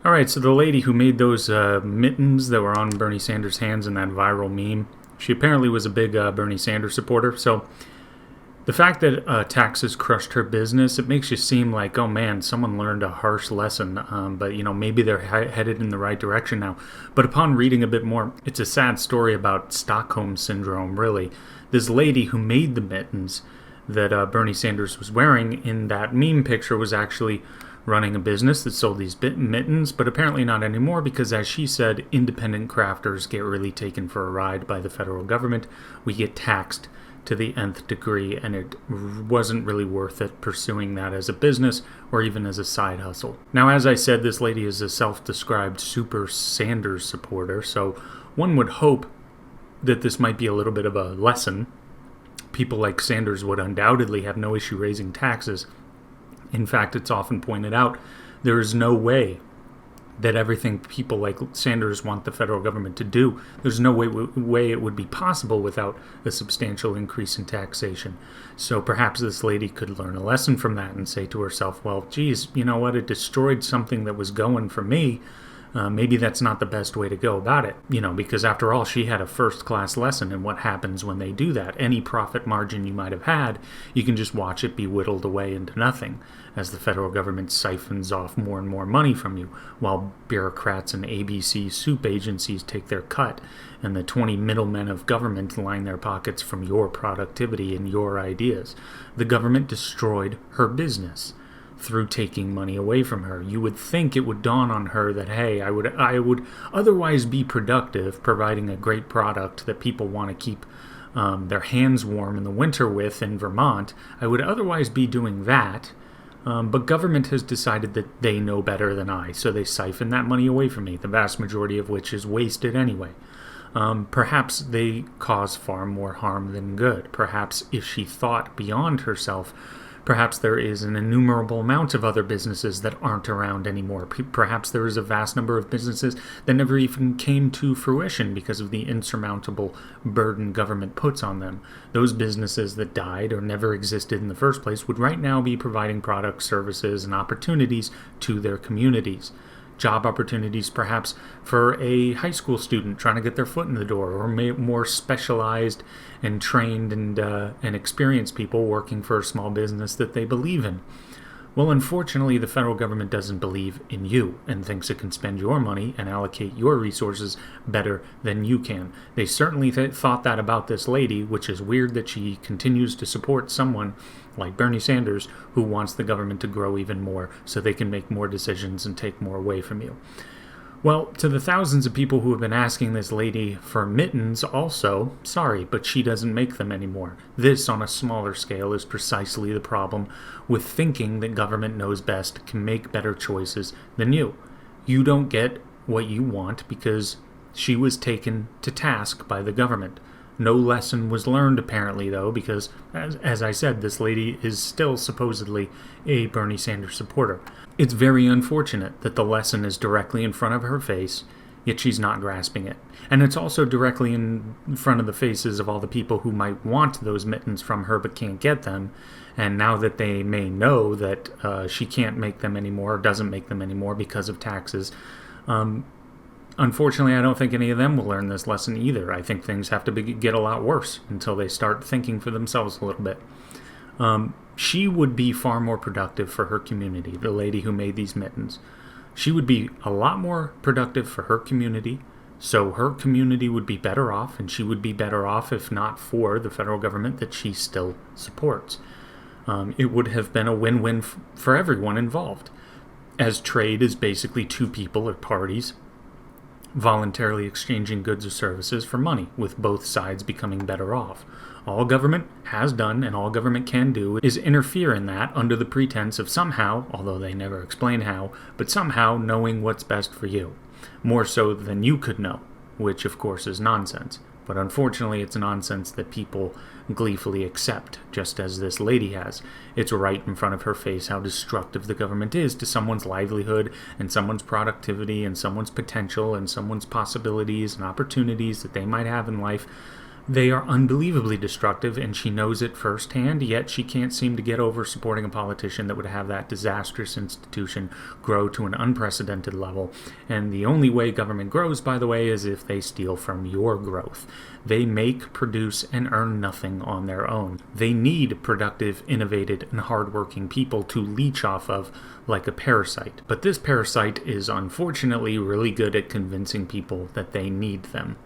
All right, so the lady who made those mittens that were on Bernie Sanders' hands in that viral meme, she apparently was a big Bernie Sanders supporter. So the fact that taxes crushed her business, it makes you seem like, oh man, someone learned a harsh lesson. But maybe they're headed in the right direction now. But upon reading a bit more, it's a sad story about Stockholm syndrome. Really, this lady who made the mittens that Bernie Sanders was wearing in that meme picture was actually running a business that sold these mittens, but apparently not anymore because, as she said, independent crafters get really taken for a ride by the federal government. We get taxed to the nth degree, and it wasn't really worth it pursuing that as a business or even as a side hustle. Now, as I said, this lady is a self-described super Sanders supporter, so one would hope that this might be a little bit of a lesson. People like Sanders would undoubtedly have no issue raising taxes. In fact, it's often pointed out there is no way that everything people like Sanders want the federal government to do, there's no way it would be possible without a substantial increase in taxation. So perhaps this lady could learn a lesson from that and say to herself, well, geez, you know what, it destroyed something that was going for me. Maybe that's not the best way to go about it, because after all, she had a first-class lesson in what happens when they do that. Any profit margin you might have had, you can just watch it be whittled away into nothing as the federal government siphons off more and more money from you, while bureaucrats and ABC soup agencies take their cut, and the 20 middlemen of government line their pockets from your productivity and your ideas. The government destroyed her business through taking money away from her. You would think it would dawn on her that, hey, I would otherwise be productive, providing a great product that people want to keep their hands warm in the winter with in Vermont. I would otherwise be doing that, but government has decided that they know better than I, so they siphon that money away from me, the vast majority of which is wasted anyway. Perhaps they cause far more harm than good. Perhaps if she thought beyond herself, perhaps there is an innumerable amount of other businesses that aren't around anymore. Perhaps there is a vast number of businesses that never even came to fruition because of the insurmountable burden government puts on them. Those businesses that died or never existed in the first place would right now be providing products, services, and opportunities to their communities. Job opportunities perhaps for a high school student trying to get their foot in the door, or more specialized and trained and experienced people working for a small business that they believe in. Well, unfortunately, the federal government doesn't believe in you and thinks it can spend your money and allocate your resources better than you can. They certainly thought that about this lady, which is weird that she continues to support someone like Bernie Sanders who wants the government to grow even more so they can make more decisions and take more away from you. Well, to the thousands of people who have been asking this lady for mittens also, sorry, but she doesn't make them anymore. This, on a smaller scale, is precisely the problem with thinking that government knows best, can make better choices than you. You don't get what you want because she was taken to task by the government. No lesson was learned, apparently, though, because, as I said, this lady is still supposedly a Bernie Sanders supporter. It's very unfortunate that the lesson is directly in front of her face, yet she's not grasping it. And it's also directly in front of the faces of all the people who might want those mittens from her but can't get them. And now that they may know that she can't make them anymore, or doesn't make them anymore because of taxes, unfortunately, I don't think any of them will learn this lesson either. I think things have to get a lot worse until they start thinking for themselves a little bit. She would be far more productive for her community, the lady who made these mittens. She would be a lot more productive for her community, so her community would be better off, and she would be better off if not for the federal government that she still supports. It would have been a win-win for everyone involved, as trade is basically two people or parties voluntarily exchanging goods or services for money, with both sides becoming better off. All government has done and all government can do is interfere in that under the pretense of somehow, although they never explain how, but somehow knowing what's best for you. More so than you could know, which of course is nonsense. But unfortunately, it's nonsense that people gleefully accept, just as this lady has. It's right in front of her face how destructive the government is to someone's livelihood and someone's productivity and someone's potential and someone's possibilities and opportunities that they might have in life. They are unbelievably destructive, and she knows it firsthand, yet she can't seem to get over supporting a politician that would have that disastrous institution grow to an unprecedented level. And the only way government grows, by the way, is if they steal from your growth. They make, produce, and earn nothing on their own. They need productive, innovative, and hardworking people to leech off of like a parasite. But this parasite is unfortunately really good at convincing people that they need them.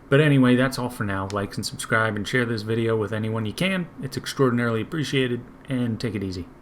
But anyway, that's all for now. Like and subscribe and share this video with anyone you can. It's extraordinarily appreciated, and take it easy.